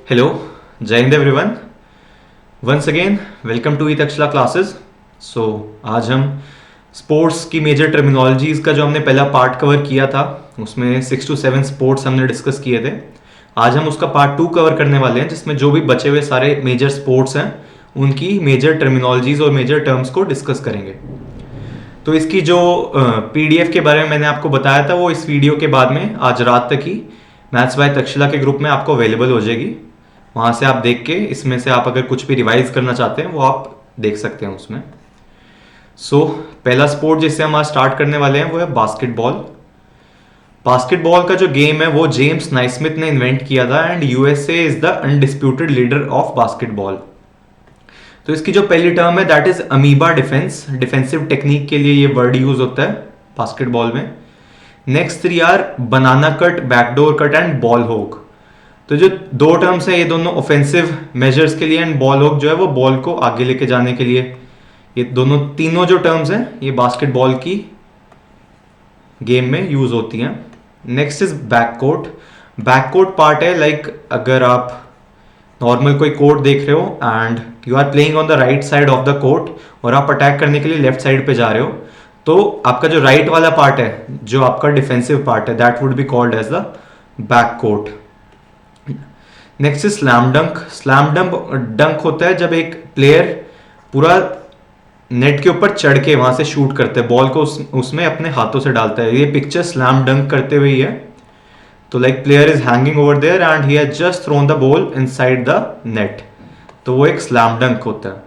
Hello, जय हिंद everyone. Once again welcome to E Takshala classes. So आज हम स्पोर्ट्स की मेजर टर्मिनोलॉजीज का जो हमने पहला पार्ट कवर किया था उसमें 6 to 7 स्पोर्ट्स हमने डिस्कस किए थे। आज हम उसका पार्ट 2 कवर करने वाले हैं जिसमें जो भी बचे हुए सारे मेजर स्पोर्ट्स हैं उनकी मेजर टर्मिनोलॉजीज और मेजर टर्म्स को डिस्कस करेंगे। तो इसकी जो पीडीएफ के बारे में मैंने आपको बताया था वो इस वीडियो के बाद में आज रात तक ही मैथ्स बाय तक्षशिला के ग्रुप में आपको अवेलेबल हो जाएगी। वहाँ से आप देख के इसमें से आप अगर कुछ भी रिवाइज करना चाहते हैं वो आप देख सकते हैं उसमें। पहला स्पोर्ट जिससे हम आज स्टार्ट करने वाले हैं वो है बास्केटबॉल। बास्केटबॉल का जो गेम है वो जेम्स नाइस्मिथ ने इन्वेंट किया था and USA is the undisputed leader of basketball. तो इसकी जो पहली टर्म है that is amoeba defence. Defensive technique के लिए ये वर्ड यूज होता है बास्केटबॉल में। Next 3 are banana cut, backdoor cut and ball hog. तो जो दो टर्म्स है ये दोनों ऑफेंसिव मेजर्स के लिए एंड बॉल होग जो है वो बॉल को आगे लेके जाने के लिए। ये तीनों जो टर्म्स हैं ये बास्केटबॉल की गेम में यूज होती हैं। Next is backcourt. Backcourt part है लाइक अगर आप नॉर्मल कोई कोर्ट देख रहे हो and you are playing on the right side of the court और आप अटैक करने के लिए लेफ्ट साइड पे जा रहे हो तो आपका जो राइट वाला पार्ट है जो आपका डिफेंसिव पार्ट है that would be called as the backcourt. Next is slam dunk. Slam dunk होता है जब एक प्लेयर पूरा नेट के ऊपर चढ़ के वहां से शूट करते हैं बॉल को उसमें अपने हाथों से डालता है। ये पिक्चर स्लैम डंक करते हुए ही है। तो like player is hanging over there and he has just thrown the ball inside the net, तो वो एक स्लैम डंक होता है।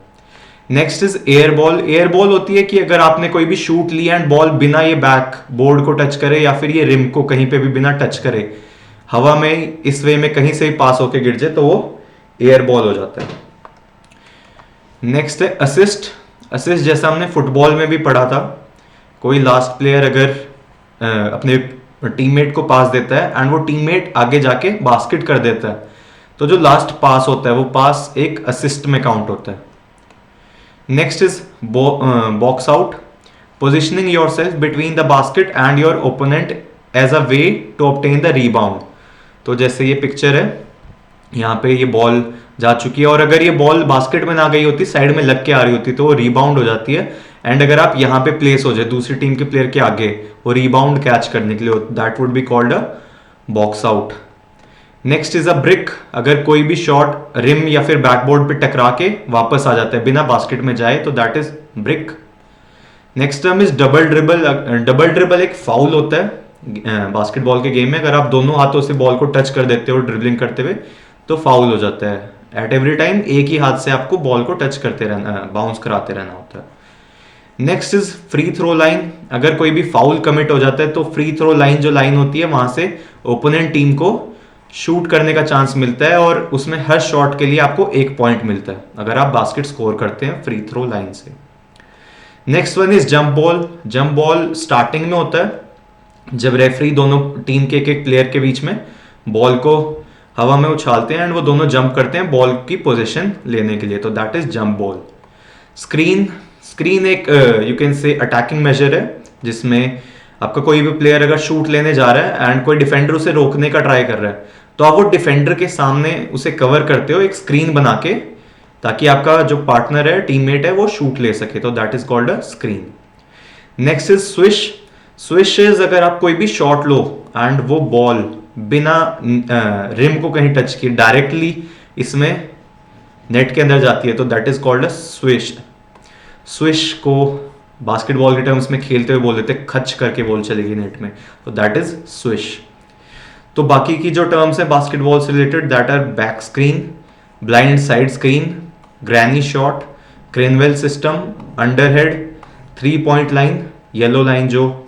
Next is air ball. Air ball होती है कि अगर आपने कोई भी शूट ली एंड बॉल बिना ये बैक बोर्ड को टच करे या फिर ये रिम को कहीं पे भी बिना टच करे हवा में इस वे में कहीं से भी पास होके गिर जाए तो वो एयर बॉल हो जाता है। नेक्स्ट है असिस्ट। असिस्ट जैसा हमने फुटबॉल में भी पढ़ा था, कोई लास्ट प्लेयर अगर अपने टीममेट को पास देता है एंड वो टीममेट आगे जाके बास्केट कर देता है तो जो लास्ट पास होता है वो पास एक असिस्ट में काउंट होता है। Next is box out. Positioning yourself between the basket and your opponent as a way to obtain the rebound. तो जैसे ये पिक्चर है यहाँ पे ये बॉल जा चुकी है और अगर ये बॉल बास्केट में ना गई होती साइड में लग के आ रही होती तो वो रीबाउंड हो जाती है एंड अगर आप यहाँ पे प्लेस हो जाए दूसरी टीम के प्लेयर के आगे वो रीबाउंड कैच करने के लिए that would be called a box out. Next is a brick. अगर कोई भी शॉट रिम या फिर बैकबोर्ड पे टकरा के वापस आ जाता है बिना बास्केट में जाए तो that is brick. Next term is double dribble. Double dribble एक फाउल होता है बास्केटबॉल के गेम में। अगर आप दोनों हाथों से बॉल को टच कर देते हो ड्रिबलिंग करते हुए तो फाउल हो जाता है। एट एवरी टाइम एक ही हाथ से आपको बॉल को टच करते रहना, बाउंस कराते रहना होता है। Next is free throw line. अगर कोई भी फाउल कमिट हो जाता है तो फ्री थ्रो लाइन जो लाइन होती है वहां से ओपोनेंट टीम को शूट करने का चांस मिलता है और उसमें हर शॉट के लिए आपको 1 पॉइंट मिलता है अगर आप बास्केट स्कोर करते हैं फ्री थ्रो लाइन से। Next one is jump ball. Jump ball starting में होता है जब रेफरी दोनों टीम के एक प्लेयर के बीच में बॉल को हवा में उछालते हैं एंड वो दोनों जंप करते हैं बॉल की पोजीशन लेने के लिए, तो that is jump ball. Screen एक you can say attacking major है जिसमें आपका कोई भी प्लेयर अगर शूट लेने जा रहा है एंड कोई डिफेंडर उसे रोकने का ट्राई कर रहा है तो आप वो डिफेंडर के सामने उसे कवर करते हो एक स्क्रीन बना के ताकि आपका जो पार्टनर है टीममेट है वो शूट ले सके, तो that is called a screen. Next is swish. Swish is अगर आप कोई भी शॉट लो एंड वो बॉल बिना रिम को कहीं टच किए डायरेक्टली इसमें नेट के अंदर जाती है तो that is called a swish. Swish को बास्केटबॉल के टर्म्स में खेलते हुए बोल देते हैं खच करके बॉल चलेगी नेट में, तो दैट इज स्विश। तो बाकी की जो टर्म्स है बास्केटबॉल से related that are back screen, blind side screen, granny shot, Cranwell system, underhead, 3 point line, yellow line जो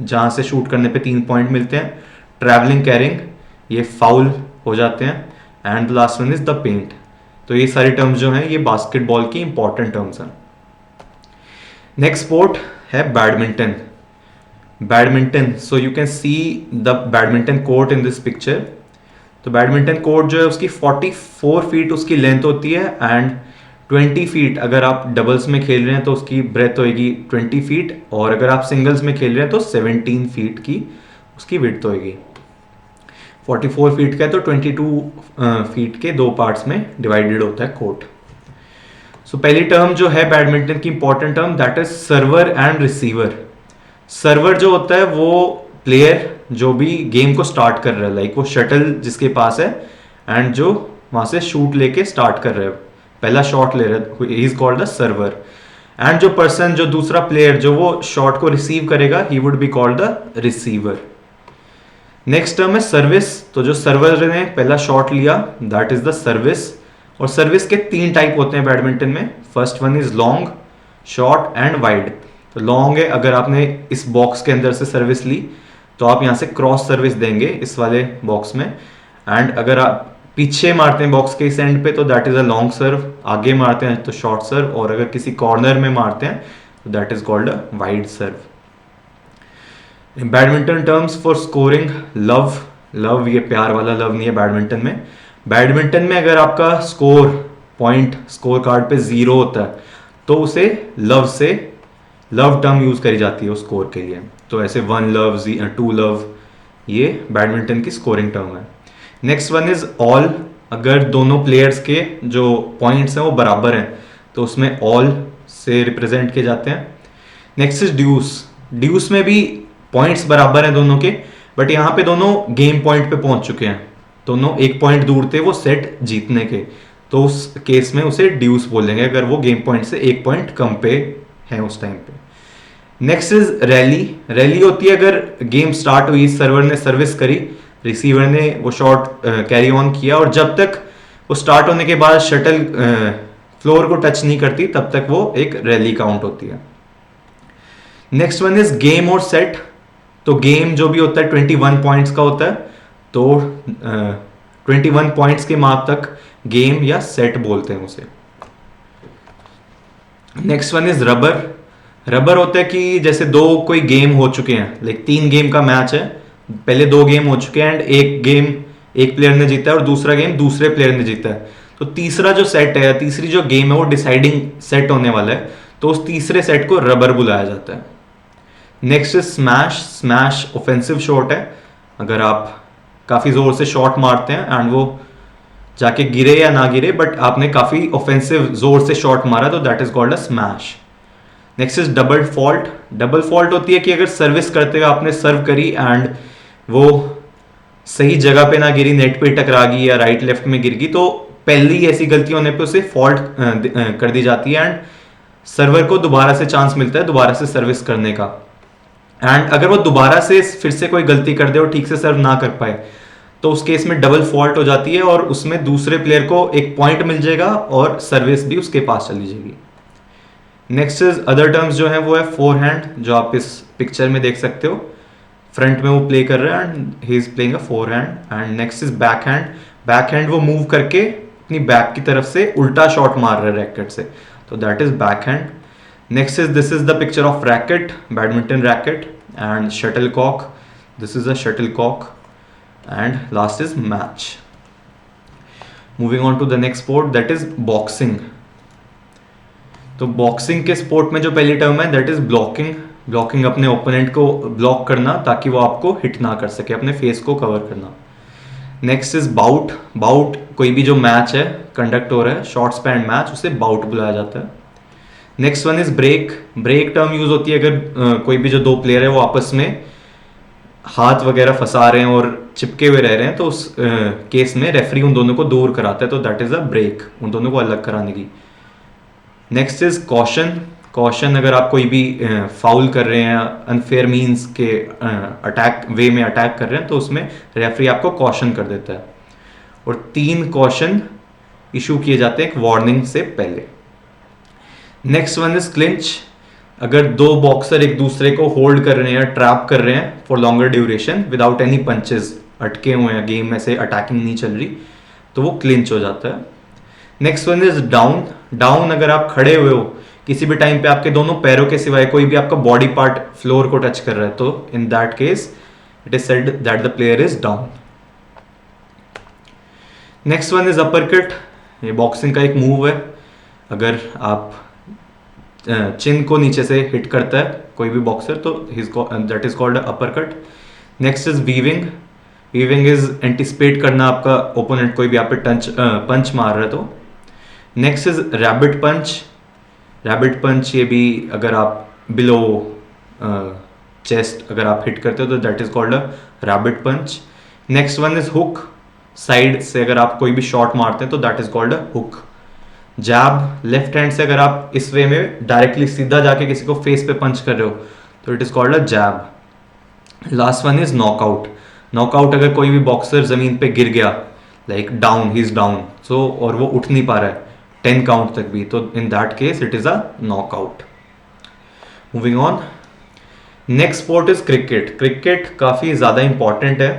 जहां से शूट करने पे 3 पॉइंट मिलते हैं, ट्रैवलिंग कैरिंग ये फाउल हो जाते हैं and last one is the paint. तो ये सारे टर्म्स जो हैं ये बास्केटबॉल की इंपॉर्टेंट टर्म्स हैं। नेक्स्ट स्पोर्ट है badminton. Badminton, so you can see the badminton court in this picture. तो बैडमिंटन कोर्ट जो है उसकी 44 फीट उसकी लेंथ होती है एंड 20 फीट अगर आप डबल्स में खेल रहे हैं तो उसकी ब्रेथ होएगी 20 फीट और अगर आप सिंगल्स में खेल रहे हैं तो 17 फीट की उसकी विड्थ होएगी। 44 फीट का है तो 22 फीट के दो पार्ट्स में डिवाइडेड होता है कोर्ट। सो पहली टर्म जो है बैडमिंटन की important term, that is server and receiver. Server जो होता है वो प्लेयर जो भी गेम को स्टार्ट कर रहा है, लाइक वो शटल जिसके पास है एंड जो वहां से शूट लेके स्टार्ट कर रहा है, पहला शॉट ले रहा है, he is called the server. And जो पर्सन, जो दूसरा प्लेयर जो वो शॉट को रिसीव करेगा, he would be called the receiver. Next term है सर्विस। तो जो सर्वर ने पहला शॉट लिया, दैट इज द सर्विस। और सर्विस के 3 टाइप होते हैं बैडमिंटन में। First one is long, short and wide. तो लॉन्ग है, अगर आपने इस बॉक्स के अंदर से सर्विस ली तो आप यहाँ से क्रॉस सर्विस देंगे इस वाले बॉक्स में। एंड अगर आप पीछे मारते हैं बॉक्स के इस एंड पे तो दैट इज अ लॉन्ग सर्व, आगे मारते हैं तो शॉर्ट सर्व, और अगर किसी कॉर्नर में मारते हैं तो that is called a wide serve. In badminton terms for scoring, love, love ये प्यार वाला लव नहीं है बैडमिंटन में। बैडमिंटन में अगर आपका स्कोर पॉइंट स्कोर कार्ड पे 0 होता है तो उसे लव से, लव टर्म यूज करी जाती है उस स्कोर के लिए। तो ऐसे 1 लव, 2 लव, ये बैडमिंटन की स्कोरिंग टर्म है। Next one is all. अगर दोनों प्लेयर्स के जो पॉइंट्स हैं वो बराबर हैं तो उसमें ऑल से रिप्रेजेंट किए जाते हैं। Next is ड्यूस। ड्यूस में भी पॉइंट्स बराबर हैं दोनों के, बट यहाँ पे दोनों गेम पॉइंट पे पहुंच चुके हैं, दोनों एक पॉइंट दूर थे वो सेट जीतने के, तो उस केस में उसे ड्यूस बोलेंगे अगर वो गेम पॉइंट से एक पॉइंट कम पे है उस टाइम पे। Next is rally. रैली होती है अगर गेम स्टार्ट हुई, सर्वर ने सर्विस करी, रिसीवर ने वो शॉट कैरी ऑन किया, और जब तक वो स्टार्ट होने के बाद शटल फ्लोर को टच नहीं करती तब तक वो एक रैली काउंट होती है। नेक्स्ट वन इज गेम और सेट। तो गेम जो भी होता है 21 पॉइंट्स का होता है, तो 21 पॉइंट्स के मार्क तक गेम या सेट बोलते हैं उसे। Next one is rubber. Rubber होता है कि जैसे दो कोई गेम हो चुके हैं, लाइक 3 गेम का मैच है, पहले 2 गेम हो चुके हैं एंड एक गेम एक प्लेयर ने जीता है और दूसरा गेम दूसरे प्लेयर ने जीता है, तो तीसरा जो सेट है, तीसरी जो गेम है वो डिसाइडिंग सेट होने वाला है, तो उस तीसरे सेट को रबर बुलाया जाता है। Next is smash. Smash offensive shot है, अगर आप काफी जोर से शॉट मारते हैं एंड वो जाके गिरे या ना गिरे, बट आपने काफी ऑफेंसिव जोर से शॉट मारा तो that is called a smash. Next is double fault. Double fault होती है कि अगर सर्विस करते हुए आपने सर्व करी एंड वो सही जगह पे ना गिरी, नेट पे टकरा गई या राइट लेफ्ट में गिर गई, तो पहली ऐसी गलती होने पे उसे फॉल्ट कर दी जाती है एंड सर्वर को दोबारा से चांस मिलता है दोबारा से सर्विस करने का। एंड अगर वो दोबारा से फिर से कोई गलती कर दे और ठीक से सर्व ना कर पाए तो उस केस में डबल फॉल्ट हो जाती है और उसमें दूसरे प्लेयर को एक पॉइंट मिल जाएगा और सर्विस भी उसके पास चली जाएगी। नेक्स्ट इज अदर टर्म्स जो है वो है फोरहैंड, जो आप इस पिक्चर में देख सकते हो, फ्रंट में वो प्ले कर रहा है and he is playing a forehand. And next is backhand. Backhand वो मूव करके अपनी बैक की तरफ से उल्टा शॉट मार रहा है रैकेट से, तो that is backhand. Next is this is the picture of racket, badminton racket and shuttlecock, this is a shuttlecock and last is match. Moving on to the next sport that is boxing. तो boxing के sport में जो पहली term है that is blocking. Blocking अपने opponent को block करना ताकि वो आपको हिट ना कर सके, अपने फेस को कवर करना। Next is bought. बाउट कोई भी जो मैच है कंडक्ट हो रहा है, शॉर्ट स्पैन मैच, उसे बाउट बुलाया जाता है। Next one is break. Break term use होती है अगर कोई भी जो 2 प्लेयर है वो आपस में हाथ वगैरह फंसा रहे हैं और चिपके हुए रह रहे हैं, तो उस केस में रेफरी उन दोनों को दूर कराता है, तो दैट इज अ ब्रेक, उन दोनों को अलग कराने की। Next is caution. कॉशन अगर आप कोई भी फाउल कर रहे हैं, अनफेयर मींस के अटैक वे में अटैक कर रहे हैं, तो उसमें रेफरी आपको कॉशन कर देता है। और 3 कॉशन इशू किए जाते हैं एक वार्निंग से पहले। Next one is clinch. अगर 2 बॉक्सर एक दूसरे को होल्ड कर रहे हैं, ट्रैप कर रहे हैं for longer duration without any punches, अटके हुए हैं, गेम में से अटैकिंग नहीं चल रही, तो वो क्लिंच हो जाता है। Next one is down. Down अगर आप खड़े हुए हो किसी भी टाइम पे, आपके दोनों पैरों के सिवाय कोई भी आपका बॉडी पार्ट फ्लोर को टच कर रहा है, तो in that case it is said that the player is down. Next one is upper cut. ये बॉक्सिंग का एक मूव है, अगर आप चिन को नीचे से हिट करता है कोई भी बॉक्सर तो that is called upper cut. Next is weaving. Weaving is anticipate करना आपका ओपोनेंट कोई भी आप पे पंच मार रहा है तो। Next is rabbit punch. Rabbit punch ये भी अगर आप बिलो चेस्ट अगर आप हिट करते हो तो that is called a rabbit punch. Next one is hook. Side से अगर आप कोई भी शॉट मारते हैं तो that is called a hook. Jab, left hand से अगर आप इस वे में डायरेक्टली सीधा जाके किसी को फेस पे पंच कर रहे हो तो it is called a jab. Last one is knockout. Knockout अगर कोई भी बॉक्सर जमीन पे गिर गया, like down, he is down, so और वो उठ नहीं पा रहा है 10 काउंट तक भी, तो in that case it is a knockout. Moving on, next sport is cricket. Cricket काफी ज्यादा इंपॉर्टेंट है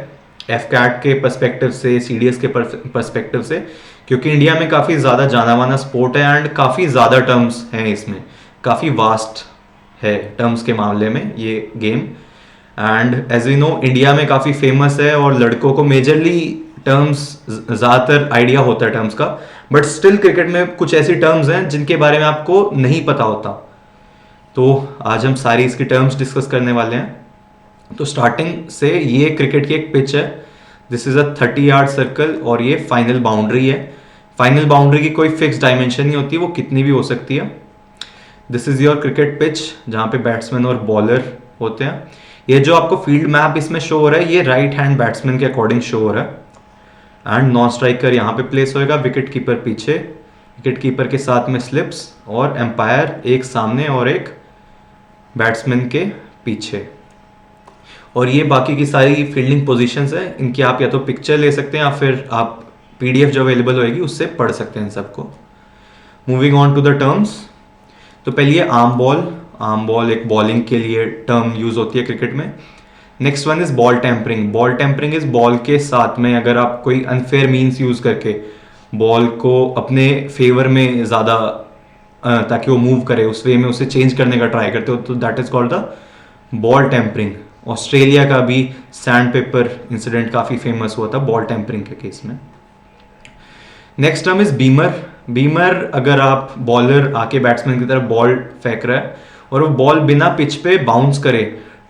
एफकैट के पर्सपेक्टिव से, सीडीएस के पर्सपेक्टिव से, क्योंकि इंडिया में काफी ज्यादा जाना माना स्पोर्ट है एंड काफी ज्यादा टर्म्स हैं इसमें, काफी वास्ट है टर्म्स के मामले में ये game. And as we know India में काफी फेमस है और लड़कों को मेजरली टर्म्स ज्यादातर आइडिया होता है टर्म्स का, बट स्टिल क्रिकेट में कुछ ऐसी टर्म्स हैं जिनके बारे में आपको नहीं पता होता। तो आज हम सारी इसकी टर्म्स डिस्कस करने वाले हैं। तो स्टार्टिंग से ये क्रिकेट की एक पिच है, this is a 30 yard circle और ये फाइनल बाउंड्री है। फाइनल बाउंड्री की कोई फिक्स डायमेंशन नहीं होती, वो कितनी भी हो सकती है। This is your cricket pitch जहाँ पे बैट्समैन और बॉलर होते हैं। ये जो आपको फील्ड मैप इसमें शो हो रहा है ये राइट हैंड बैट्समैन के अकॉर्डिंग शो हो रहा है एंड नॉन स्ट्राइकर यहाँ पे प्लेस होएगा, विकेट कीपर पीछे, विकेट कीपर के साथ में स्लिप्स और एम्पायर एक सामने और एक बैट्समैन के पीछे। और ये बाकी की सारी फील्डिंग पोजीशंस है, इनकी आप या तो पिक्चर ले सकते हैं या फिर आप पीडीएफ जो अवेलेबल होएगी उससे पढ़ सकते हैं इन सबको। Moving on to the terms, तो पहले आर्म बॉल। आर्म बॉल एक बॉलिंग के लिए टर्म यूज होती है क्रिकेट में। Next one is ball tampering. Ball tampering is ball के साथ में अगर आप कोई अनफेयर मीन्स यूज करके बॉल को अपने फेवर में ज़्यादा ताकि वो मूव करे उस वे में उसे चेंज करने का ट्राई करते हो तो that is called the ball tampering. Australia का भी सैंड पेपर इंसिडेंट काफ़ी फेमस हुआ था बॉल टेम्परिंग के केस में। Next term is beamer. Beamer अगर आप बॉलर आके बैट्समैन की तरफ बॉल फेंक रहा है और वो बॉल बिना पिच पे बाउंस करे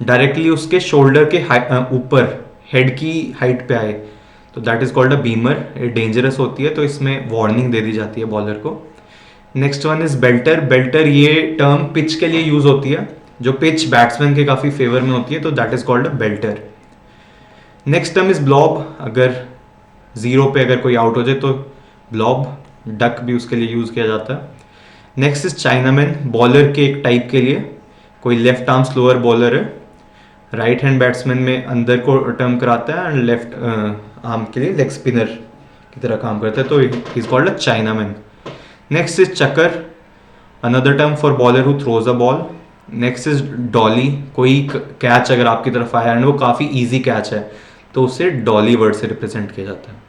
डायरेक्टली उसके शोल्डर के ऊपर हेड की हाइट पे आए तो that is called a Beamer. ये डेंजरस होती है तो इसमें वार्निंग दे दी जाती है बॉलर को। Next one is belter. Belter ये टर्म पिच के लिए यूज होती है, जो पिच बैट्समैन के काफी फेवर में होती है तो that is called a belter. Next term is blob. अगर जीरो पे अगर कोई आउट हो जाए तो ब्लॉब, डक भी उसके लिए यूज किया जाता है। Next is chinaman. बॉलर के एक टाइप के लिए कोई लेफ्ट आर्म स्लोअर बॉलर है, राइट हैंड बैट्समैन में अंदर को टर्म कराता है एंड लेफ्ट आर्म के लिए लेग स्पिनर की तरह काम करता है तो is called a chinaman. Next is chucker, another term for bowler who throws a ball. Next is dolly. कोई कैच अगर आपकी तरफ आया एंड वो काफ़ी इजी कैच है तो उसे डॉली वर्ड से रिप्रेजेंट किया जाता है।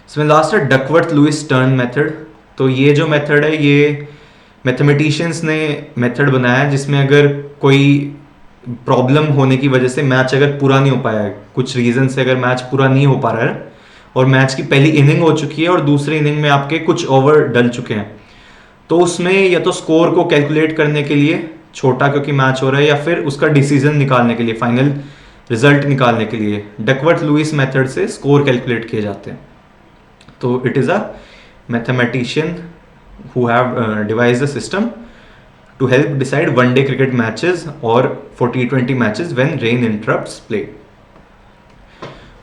इसमें लास्ट है डकवर्थ लुइस टर्न मेथड। तो ये जो मेथड है ये मैथमेटिशियंस ने मेथड बनाया है जिसमें अगर कोई प्रॉब्लम होने की वजह से मैच अगर पूरा नहीं हो पाया है, कुछ रीजन से अगर मैच पूरा नहीं हो पा रहा है और मैच की पहली इनिंग हो चुकी है और दूसरी इनिंग में आपके कुछ ओवर डल चुके हैं तो उसमें या तो स्कोर को कैलकुलेट करने के लिए, छोटा क्योंकि मैच हो रहा है, या फिर उसका डिसीजन निकालने के लिए, फाइनल रिजल्ट निकालने के लिए डकवर्थ लुइस मेथड से स्कोर कैलकुलेट किए जाते हैं। तो it is a mathematician who have devised the system to help decide one-day cricket matches or for T20 matches when rain interrupts play.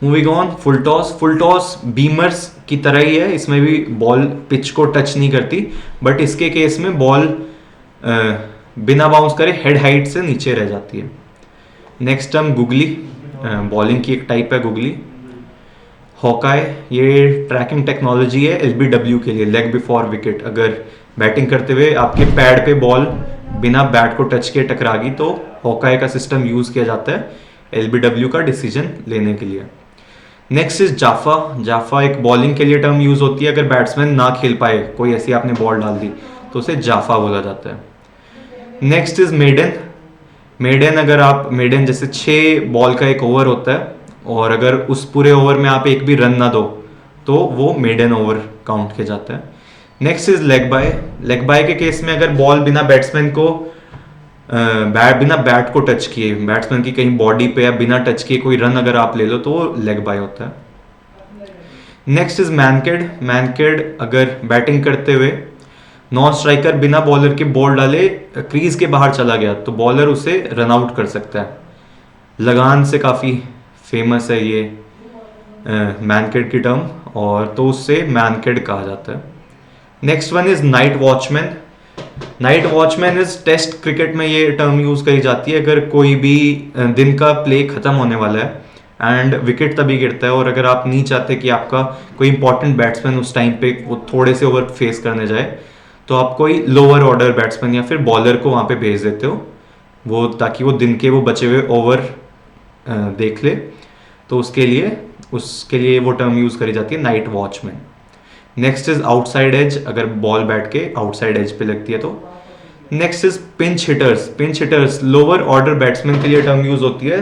Moving on, full toss. Full toss beamers की तरह ही है, इसमें भी ball pitch को touch नहीं करती, but इसके case में बॉल बिना बाउंस करे हेड हाइट से नीचे रह जाती है। Next term googly. बॉलिंग की एक टाइप है गुगली। हॉकाई, ये ट्रैकिंग टेक्नोलॉजी है एलबीडब्ल्यू के लिए, लेग बिफोर विकेट। अगर बैटिंग करते हुए आपके पैड पे बॉल बिना बैट को टच किए टकरा गई तो हॉकाई का सिस्टम यूज किया जाता है एलबीडब्ल्यू का डिसीजन लेने के लिए। Next is जाफा। जाफा एक बॉलिंग के लिए टर्म यूज होती है अगर बैट्समैन ना खेल पाए, कोई ऐसी आपने बॉल डाल दी तो उसे जाफा बोला जाता है। Next is maiden. मेडन अगर आप मेडन जैसे 6 बॉल का एक ओवर होता है और अगर उस पूरे ओवर में आप एक भी रन ना दो तो वो मेडन ओवर काउंट किया जाता है। Next is leg bye. Leg bye के केस में अगर बॉल बिना बैट्समैन को बैट बिना बैट को टच किए, बैट्समैन की कहीं बॉडी पे या बिना टच किए कोई रन अगर आप ले लो तो वो लेग बाय होता है। Next is मैनकेड। मैनकेड अगर बैटिंग करते हुए नॉन स्ट्राइकर बिना बॉलर के बॉल डाले क्रीज के बाहर चला गया तो बॉलर उसे रन आउट कर सकता है। लगान से काफ़ी फेमस है ये मैनकेड की टर्म, और तो उससे मैनकेड कहा जाता है। Next one is night watchman. Night watchman is Test cricket में ये टर्म यूज करी जाती है अगर कोई भी दिन का प्ले खत्म होने वाला है एंड विकेट तभी गिरता है और अगर आप नहीं चाहते कि आपका कोई इंपॉर्टेंट बैट्समैन उस टाइम पे वो थोड़े से ओवर फेस करने जाए तो आप कोई लोअर ऑर्डर बैट्समैन या फिर बॉलर को वहाँ पे भेज देते हो वो, ताकि वो दिन के वो बचे हुए ओवर देख ले। तो उसके लिए वो टर्म यूज करी जाती है night watchman. Next is outside edge, अगर बॉल बैट के आउटसाइड एज पे लगती है तो। Next is pinch hitters. Pinch hitters lower order batsman के लिए टर्म यूज होती है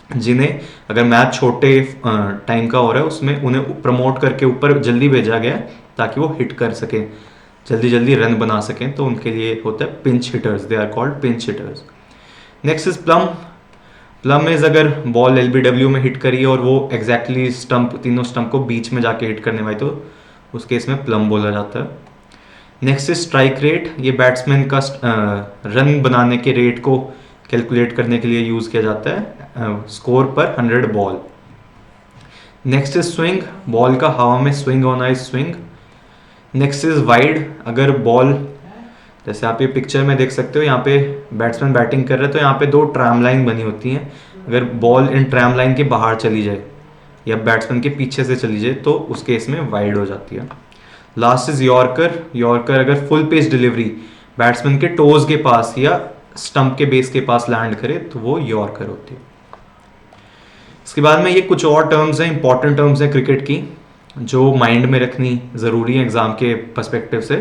जिन्हें अगर मैच छोटे टाइम का हो रहा है उसमें उन्हें प्रमोट करके ऊपर जल्दी भेजा गया है ताकि वो हिट कर सकें, जल्दी जल्दी रन बना सकें, तो उनके लिए होता है pinch hitters, they are called pinch hitters. Next is plum. Plum is अगर बॉल एलबीडब्ल्यू में हिट करी और वो एग्जैक्टली स्टंप, तीनों स्टंप को बीच में जाके हिट करने वाली तो उस केस में प्लम बोला जाता है। Next is strike rate. ये बैट्समैन का रन बनाने के रेट को कैलकुलेट करने के लिए यूज किया जाता है स्कोर पर 100 ball. Next is swing. Ball का हवा में स्विंग होना is swing. Next is wide. अगर बॉल, जैसे आप ये पिक्चर में देख सकते हो, यहाँ पे बैट्समैन बैटिंग कर रहे हैं तो यहाँ पे दो ट्रैम लाइन बनी होती हैं। अगर बॉल इन ट्रैम लाइन के बाहर चली जाए या बैट्समैन के पीछे से चली जाए तो उस केस में वाइड हो जाती है। Last is yorker. यॉर्कर अगर फुल पेस डिलीवरी बैट्समैन के टोज के पास या स्टंप के बेस के पास लैंड करे तो वो यॉर्कर होती है। इसके बाद में ये कुछ और टर्म्स हैं, इंपॉर्टेंट टर्म्स हैं क्रिकेट की जो माइंड में रखनी ज़रूरी है एग्जाम के पर्सपेक्टिव से।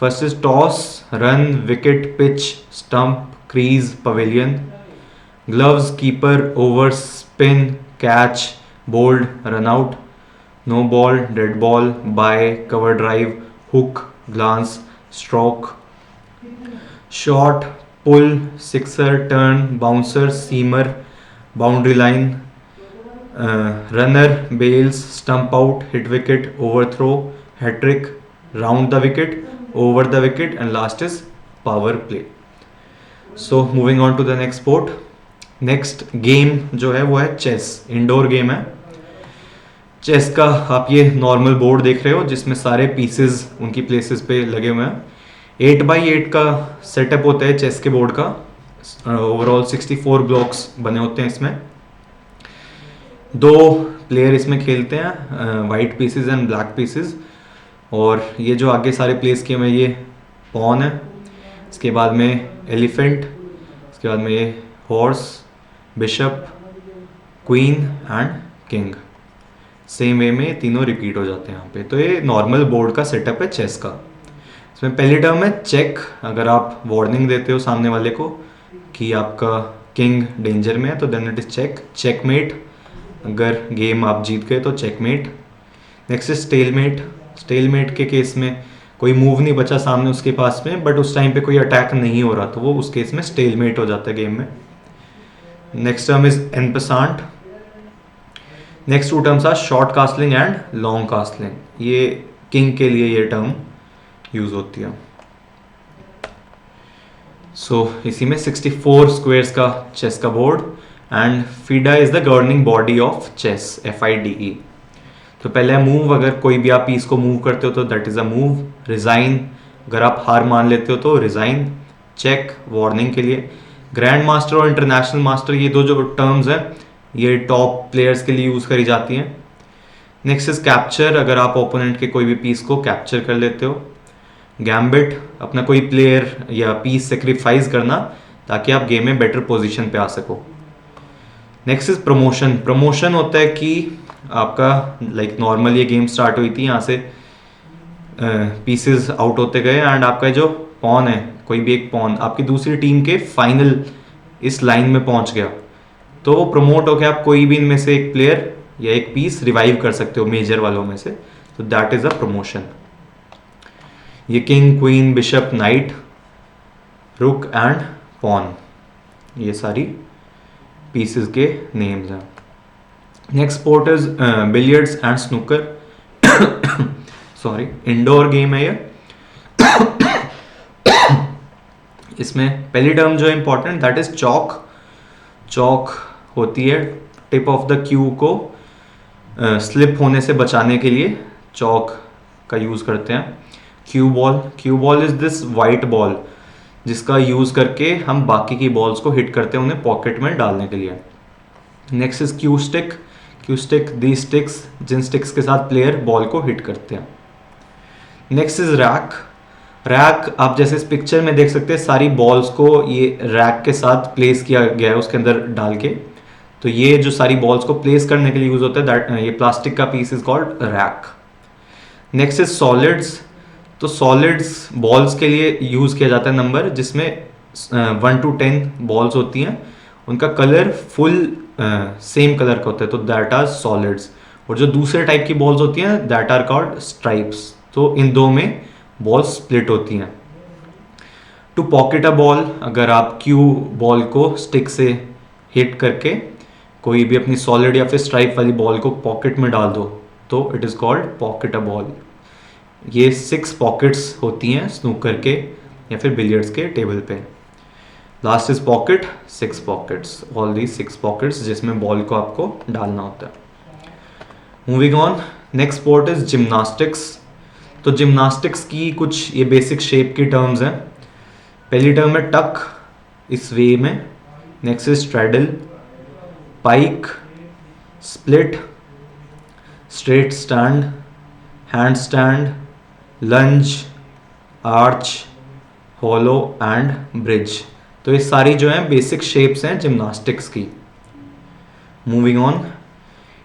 First is toss, run, wicket, pitch, stump, crease, pavilion. Gloves, keeper, over, spin, catch, bowled, run out, no ball, dead ball, bye, cover drive, hook, glance, stroke, shot, pull, sixer, turn, bouncer, seamer, boundary line, runner, bails, stump out, hit wicket, overthrow, hat trick, round the wicket, over the wicket, and last is power play. So moving on to the next sport. Next game जो है वो है chess. Indoor game है chess का। आप ये normal board देख रहे हो जिसमें सारे पीसेस उनकी प्लेसेस पे लगे हुए हैं। 8x8 का सेटअप होता है चेस के बोर्ड का। ओवरऑल 64 ब्लॉक्स बने होते हैं इसमें। 2 प्लेयर इसमें खेलते हैं, white pieces and black pieces. और ये जो आगे सारे प्लेस किए हुए ये पॉन है, इसके बाद में एलिफेंट, इसके बाद में ये horse, bishop, queen and king. Same way में तीनों रिपीट हो जाते हैं यहाँ पे। तो ये नॉर्मल बोर्ड का सेटअप है चेस का। इसमें पहली टर्म है चेक। अगर आप वार्निंग देते हो सामने वाले को कि आपका किंग डेंजर में है तो then it is check. Checkmate, अगर गेम आप जीत गए तो checkmate. Next is stalemate. Stalemate के केस में कोई मूव नहीं बचा सामने उसके पास में, बट उस टाइम पे कोई अटैक नहीं हो रहा तो वो उस केस में स्टेलमेट हो जाता है गेम में। Next term is en passant. Next 2 terms are short castling and long castling. ये किंग के लिए ये टर्म यूज होती है। सो इसी में 64 स्क्वायर्स का चेस का board and FIDE is the governing body of chess, FIDE। तो पहले मूव, अगर कोई भी आप पीस को मूव करते हो तो that is a move. Resign, अगर आप हार मान लेते हो तो रिजाइन। चेक, वार्निंग के लिए। ग्रैंड मास्टर और इंटरनेशनल मास्टर, ये 2 जो टर्म्स हैं ये टॉप प्लेयर्स के लिए यूज करी जाती हैं। नेक्स्ट इज कैप्चर, अगर आप ओपोनेंट के कोई भी पीस को कैप्चर कर लेते हो। गैम्बिट, अपना कोई प्लेयर या पीस सेक्रीफाइस करना ताकि आप गेम में बेटर पोजीशन पे आ सको। Next is promotion. प्रमोशन होता है कि आपका लाइक नॉर्मल ये गेम स्टार्ट हुई थी, यहाँ से पीसेस आउट होते गए एंड आपका जो पॉन है, कोई भी एक पॉन आपकी दूसरी टीम के फाइनल इस लाइन में पहुंच गया तो वो प्रमोट होकर आप कोई भी इनमें से एक प्लेयर या एक पीस रिवाइव कर सकते हो मेजर वालों में से, तो दैट इज अ प्रमोशन। ये किंग, क्वीन, बिशप, नाइट, रुक एंड पॉन, ये सारी पीसेस के नेम्स हैं. Next sport is billiards and snooker. Sorry, indoor game है ये. इसमें पहली टर्म जो है important, that is chalk. Chalk होती है टिप ऑफ द क्यू को स्लिप होने से बचाने के लिए चॉक का यूज़ करते हैं. Q ball. Q ball is this white ball जिसका यूज़ करके हम बाकी की बॉल्स को हिट करते हैं उन्हें पॉकेट में डालने के लिए. Next is cue stick. Cue stick the sticks जिन स्टिक्स के साथ प्लेयर बॉल को हिट करते हैं. Next is rack. रैक आप जैसे इस पिक्चर में देख सकते हैं, सारी बॉल्स को ये रैक के साथ प्लेस किया गया है उसके अंदर डाल के. तो ये जो सारी बॉल्स को प्लेस करने के लिए यूज होता है, दैट ये प्लास्टिक का piece is called rack. Next is solids. तो सॉलिड्स बॉल्स के लिए यूज किया जाता है नंबर जिसमें 1 to 10 बॉल्स होती हैं. उनका कलर फुल सेम कलर का होता है, तो दैट आर सॉलिड्स. और जो दूसरे टाइप की बॉल्स होती हैं दैट आर कॉल्ड स्ट्राइप्स. तो इन दो में बॉल्स स्प्लिट होती हैं. टू पॉकेट अ बॉल, अगर आप क्यू बॉल को स्टिक से हिट करके कोई भी अपनी सॉलिड या फिर स्ट्राइप वाली बॉल को पॉकेट में डाल दो तो it is called pocket a ball. ये 6 पॉकेट्स होती हैं स्नूकर के या फिर बिलियर्ड्स के टेबल पे. Last is pocket. 6 pockets, all the 6 pockets जिसमें बॉल को आपको डालना होता है. Moving on, next sport is gymnastics. तो जिम्नास्टिक्स की कुछ ये बेसिक शेप की टर्म्स हैं. पहली टर्म है टक, इस वे में. Next is straddle, pike, split, straight stand, hand stand, lunge, arch, hollow and bridge. तो ये सारी जो हैं बेसिक शेप्स हैं जिम्नास्टिक्स की. मूविंग ऑन,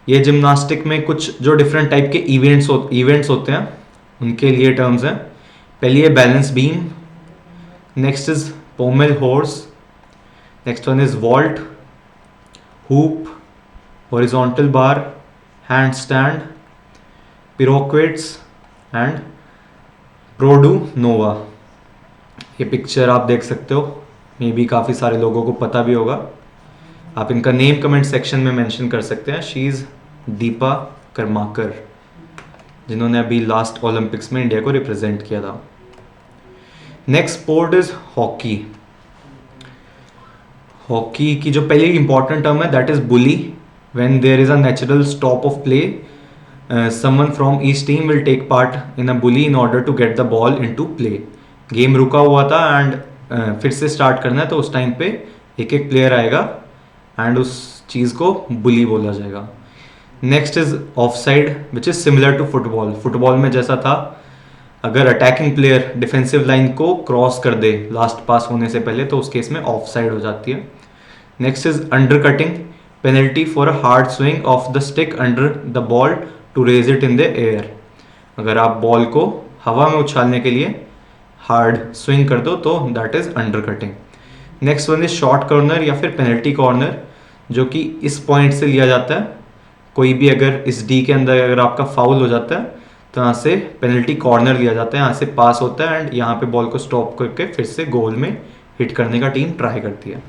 ये जिम्नास्टिक में कुछ जो डिफरेंट टाइप के इवेंट्स होते हैं उनके लिए टर्म्स हैं. पहली है balance beam. Next is pommel horse. Next one is vault, hoop, horizontal bar, hand stand, pirouettes and Produnova. ये पिक्चर आप देख सकते हो, मे बी काफ़ी सारे लोगों को पता भी होगा. आप इनका नेम कमेंट सेक्शन में मेंशन कर सकते हैं. शी इज़ दीपा कर्माकर, जिन्होंने अभी लास्ट ओलंपिक्स में इंडिया को रिप्रेजेंट किया था. Next sport is hockey. Hockey की जो पहली इंपॉर्टेंट टर्म है that is bully. When there is a natural stop of play, someone from each team will take part in a bully in order to get the ball into play. Game रुका हुआ था and फिर से start करना है तो उस time पे एक एक प्लेयर आएगा एंड उस चीज़ को बुली बोला जाएगा. Next is offside which is similar to football. Football में जैसा था, अगर अटैकिंग प्लेयर डिफेंसिव लाइन को क्रॉस कर दे लास्ट पास होने से पहले तो उस केस में ऑफ साइड हो जाती है. Next is undercutting, penalty for a hard swing of the stick under the ball to raise it in the air. अगर आप बॉल को हवा में उछालने के लिए हार्ड स्विंग कर दो तो that is under cutting. Next one is short corner या फिर पेनल्टी कॉर्नर, जो कि इस पॉइंट से लिया जाता है. कोई भी अगर इस डी के अंदर अगर आपका फाउल हो जाता है तो यहाँ से पेनल्टी कॉर्नर लिया जाता है, यहाँ से पास होता है एंड यहाँ पे बॉल को स्टॉप करके फिर से गोल में हिट करने का टीम ट्राई करती है.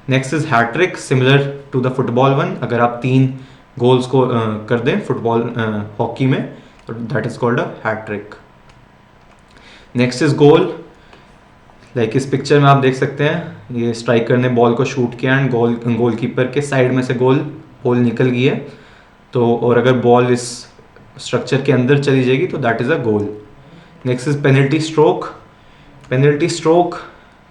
Next is hat trick, similar to the football one. अगर आप 3 गोल्स को कर दें फुटबॉल हॉकी में तो that is called a hat trick. Next is goal. Like इस पिक्चर में आप देख सकते हैं, ये स्ट्राइकर ने बॉल को शूट किया एंड गोलकीपर के साइड में से होल निकल गई है. तो और अगर बॉल इस स्ट्रक्चर के अंदर चली जाएगी तो that is a goal. Next is penalty stroke. Penalty stroke,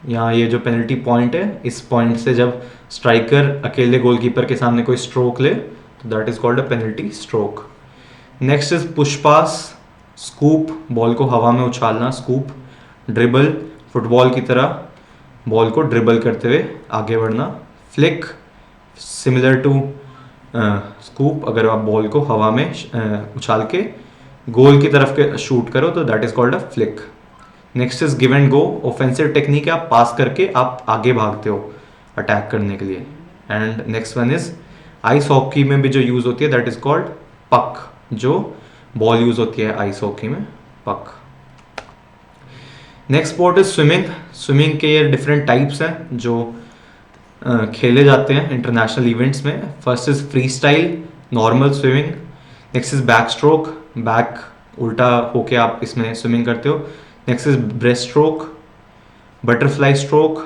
यहाँ ये जो पेनल्टी पॉइंट है, इस पॉइंट से जब स्ट्राइकर अकेले गोलकीपर के सामने कोई स्ट्रोक ले तो that is called a penalty stroke. Next is push pass, scoop, ball को हवा में उछालना, स्कूप. ड्रिबल, फुटबॉल की तरह बॉल को ड्रिबल करते हुए आगे बढ़ना. फ्लिक, सिमिलर टू स्कूप, अगर आप बॉल को हवा में उछाल के गोल की तरफ के शूट करो तो that is called a flick. Next is give and go, offensive technique है, आप पास करके आप आगे भागते हो अटैक करने के लिए. And next one is ice hockey में भी जो यूज होती है दैट इज कॉल्ड पक, जो बॉल यूज होती है आइस हॉकी में, puck. Next sport is swimming. Swimming के डिफरेंट टाइप्स हैं जो खेले जाते हैं इंटरनेशनल इवेंट्स में। First is freestyle normal swimming. Next is backstroke, back उल्टा होके आप इसमें स्विमिंग करते हो। Next is breaststroke, butterfly stroke,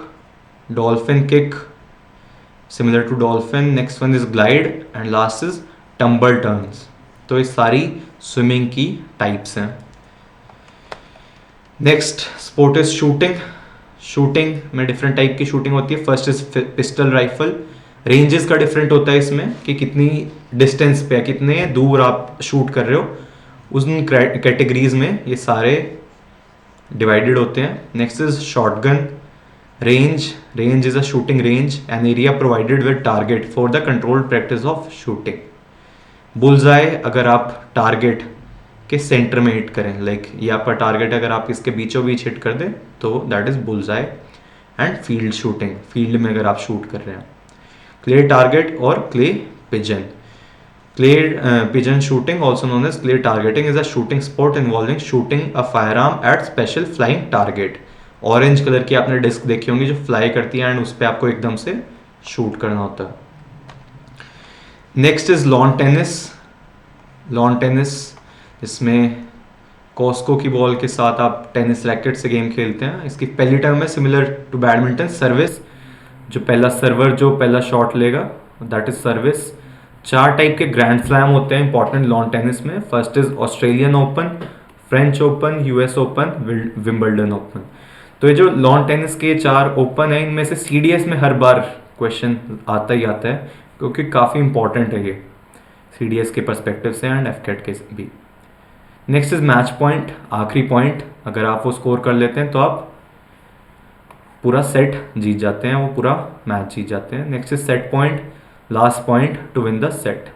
dolphin kick similar to dolphin. Next one is glide and last is tumble turns. तो ये सारी swimming की टाइप्स हैं। Next sport is shooting. Shooting में डिफरेंट टाइप की शूटिंग होती है। First is pistol rifle. Ranges का डिफरेंट होता है इसमें कि कितनी डिस्टेंस पे, कितने दूर आप शूट कर रहे हो, उन कैटेगरीज में ये सारे डिवाइडेड होते हैं। Next is shotgun. Range, range is a shooting range, an area provided with target for the controlled practice of shooting. Bullseye, अगर आप टारगेट के सेंटर में हिट करें, लाइक ये आपका टारगेट अगर आप इसके बीचों बीच हिट कर दें तो that is bullseye. And field shooting, field में अगर आप शूट कर रहे हैं। क्ले टारगेट और clay pigeon. Clay pigeon shooting also known as clay targeting is a shooting sport involving shooting a firearm at special flying target. Orange colour की आपने disc देखी होंगी जो फ्लाई करती है एंड उस पर आपको एकदम से शूट करना होता है। Next is lawn tennis. Lawn tennis, इसमें कॉस्को की बॉल के साथ आप टेनिस रैकेट से गेम खेलते हैं। इसकी पहली टर्म है सिमिलर टू बैडमिंटन, सर्विस। जो पहला सर्वर जो पहला शॉट लेगा दैट इज सर्विस। 4 टाइप के ग्रैंड स्लैम होते हैं इंपॉर्टेंट लॉन टेनिस में। First is Australian open, French open, US open, Wimbledon open. तो ये जो लॉन टेनिस के 4 ओपन है, इनमें से सीडीएस में हर बार क्वेश्चन आता ही आता है क्योंकि काफ़ी इंपॉर्टेंट है ये सीडीएस के पर्सपेक्टिव से एंड एफकेट के भी। नेक्स्ट इज मैच पॉइंट, आखिरी पॉइंट। अगर आप वो स्कोर कर लेते हैं तो आप पूरा सेट जीत जाते हैं, वो पूरा मैच जीत जाते हैं। Next is set point, last point two win the set.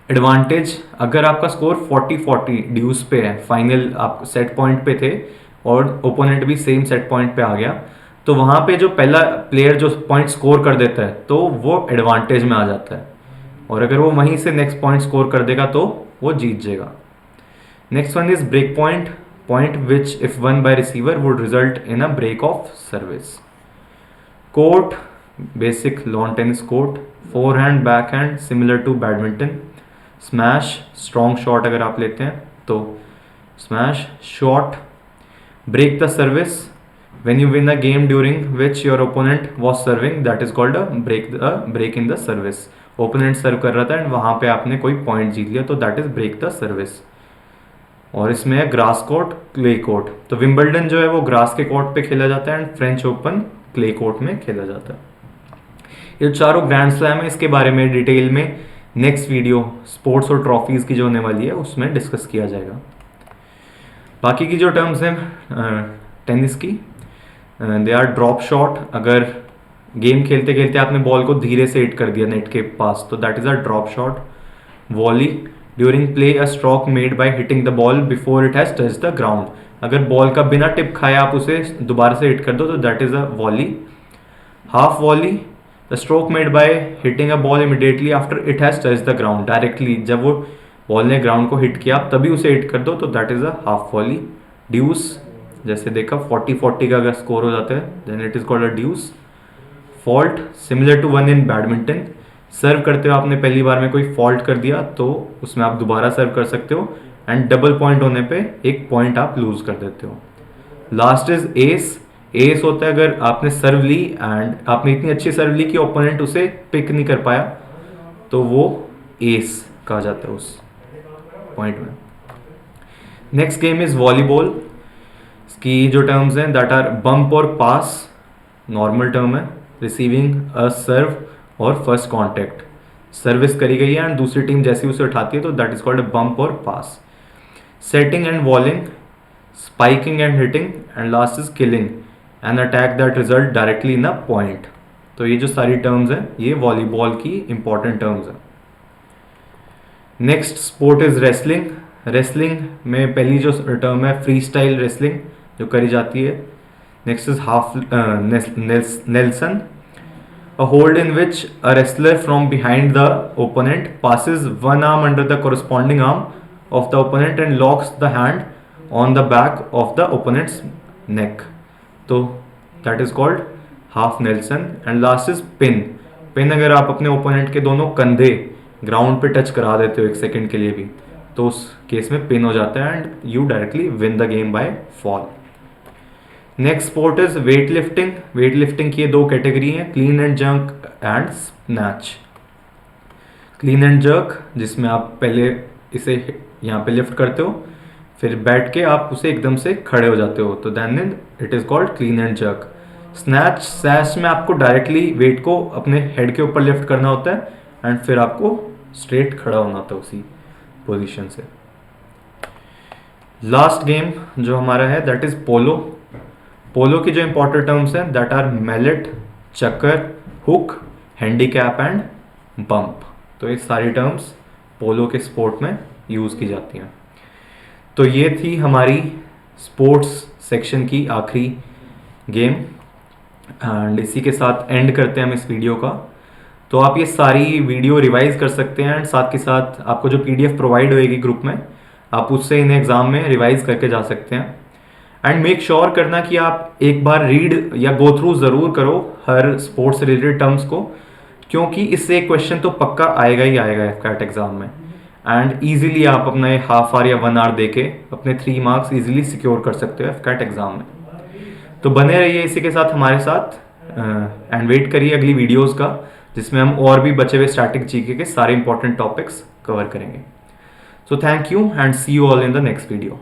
Advantage, अगर आपका स्कोर 40-40 ड्यूज पे है, फाइनल आप सेट पॉइंट पे थे और ओपोनेंट भी सेम सेट पॉइंट पे आ गया, तो वहाँ पे जो पहला प्लेयर जो पॉइंट स्कोर कर देता है तो वो एडवांटेज में आ जाता है, और अगर वो वहीं से नेक्स्ट पॉइंट स्कोर कर देगा तो वो जीत जाएगा। Next one is break point, point which if won by receiver would result in a break of service. Court, basic lawn tennis court, forehand backhand similar to badminton. Smash, strong shot अगर आप लेते हैं तो smash shot. Break the service, when you win a game during which your opponent was serving, that is called a break in the service. Opponent serve कर रहा था and वहाँ पे आपने कोई पॉइंट जीत लिया तो that is break the service. और इसमें है ग्रास कोर्ट, क्ले कोर्ट। तो विंबलडन जो है वो ग्रास के कोर्ट पे खेला जाता है and French open clay court में खेला जाता है। ये चारों ग्रैंड स्लैम है, इसके बारे में डिटेल में नेक्स्ट वीडियो स्पोर्ट्स और ट्रॉफीज की जो होने वाली है उसमें डिस्कस किया जाएगा। बाकी की जो टर्म्स हैं टेनिस की, दे आर ड्रॉप शॉट। अगर गेम खेलते खेलते आपने बॉल को धीरे से हिट कर दिया नेट के पास तो that is a drop shot. Volley, during play a stroke made by hitting the ball before it has touch the ground. अगर बॉल का बिना टिप खाए आप उसे दोबारा से हिट कर दो तो that is a volley. Half volley, the stroke made by hitting a ball immediately after it has touch the ground. Directly जब वो बॉल ने ग्राउंड को हिट किया आप तभी उसे हिट कर दो तो that is a half volley. Deuce, जैसे देखा 40-40 का अगर स्कोर हो जाता है then it is called a deuce. Fault, similar to one in badminton. Serve करते हो आपने पहली बार में कोई फॉल्ट कर दिया तो उसमें आप दोबारा सर्व कर सकते हो एंड डबल पॉइंट होने पे एक पॉइंट आप लूज कर देते हो। Last is S. एस होता है अगर आपने सर्व ली एंड आपने इतनी अच्छी सर्व ली कि ओपोनेंट उसे पिक नहीं कर पाया तो वो एस कहा जाता है उस पॉइंट में। Next game is volleyball. इसकी जो टर्म्स हैं दैट आर बम्प और पास, नॉर्मल टर्म है। रिसीविंग अ सर्व और फर्स्ट कॉन्टैक्ट, सर्विस करी गई है एंड दूसरी टीम जैसी उसे उठाती है तो that is called a bump और pass. Setting and volleying, spiking and hitting and last is killing and attack that result directly in a point. तो ये जो सारी टर्म्स हैं ये वॉलीबॉल की इंपॉर्टेंट टर्म्स हैं। Next sport is wrestling. Wrestling में पहली जो टर्म है फ्री स्टाइल रेसलिंग जो करी जाती है। Next is half Nelson, a hold in which a wrestler from behind the opponent passes one arm under the corresponding arm of the opponent and locks the hand on the back of the opponent's नेक, तो that is called half Nelson. And last is pin. Pin अगर आप अपने opponent के दोनों कंधे ground पे touch करा देते हो 1 सेकंड के लिए भी, तो उस केस में पिन हो जाता है and you directly win the game by fall. Next sport is weightlifting. Weightlifting की ये 2 कैटेगरी हैं, clean and jerk and snatch. Clean and jerk जिसमें आप पहले इसे यहाँ पे लिफ्ट करते हो, फिर बैठ के आप उसे एकदम से खड़े हो जाते हो, तो then it is called clean and jerk. Snatch में आपको डायरेक्टली वेट को अपने हेड के ऊपर लिफ्ट करना होता है एंड फिर आपको स्ट्रेट खड़ा होना होता है उसी पोजीशन से। लास्ट गेम जो हमारा है दैट इज पोलो। पोलो की जो इंपॉर्टेंट टर्म्स हैं दैट आर मैलेट, चक्कर, हुक, हैंडीकैप एंड बम्प। तो ये सारी टर्म्स पोलो के स्पोर्ट में यूज़ की जाती हैं। तो ये थी हमारी स्पोर्ट्स सेक्शन की आखिरी गेम एंड इसी के साथ एंड करते हैं हम इस वीडियो का। तो आप ये सारी वीडियो रिवाइज कर सकते हैं एंड साथ के साथ आपको जो पीडीएफ प्रोवाइड होएगी ग्रुप में, आप उससे इन्हें एग्जाम में रिवाइज करके जा सकते हैं। एंड मेक श्योर करना कि आप एक बार रीड या गो थ्रू ज़रूर करो हर स्पोर्ट्स से रिलेटेड टर्म्स को, क्योंकि इससे एक क्वेश्चन तो पक्का आएगा ही आएगा एफकैट एग्जाम में। एंड ईजिली आप अपने हाफ आवर या 1 आवर देके अपने 3 मार्क्स ईजिली सिक्योर कर सकते हो एफकैट एग्जाम में। तो बने रहिए इसी के साथ हमारे साथ एंड वेट करिए अगली वीडियोस का, जिसमें हम और भी बचे हुए स्टैटिक जीके के सारे इंपॉर्टेंट टॉपिक्स कवर करेंगे। So thank you and see you all in the next video.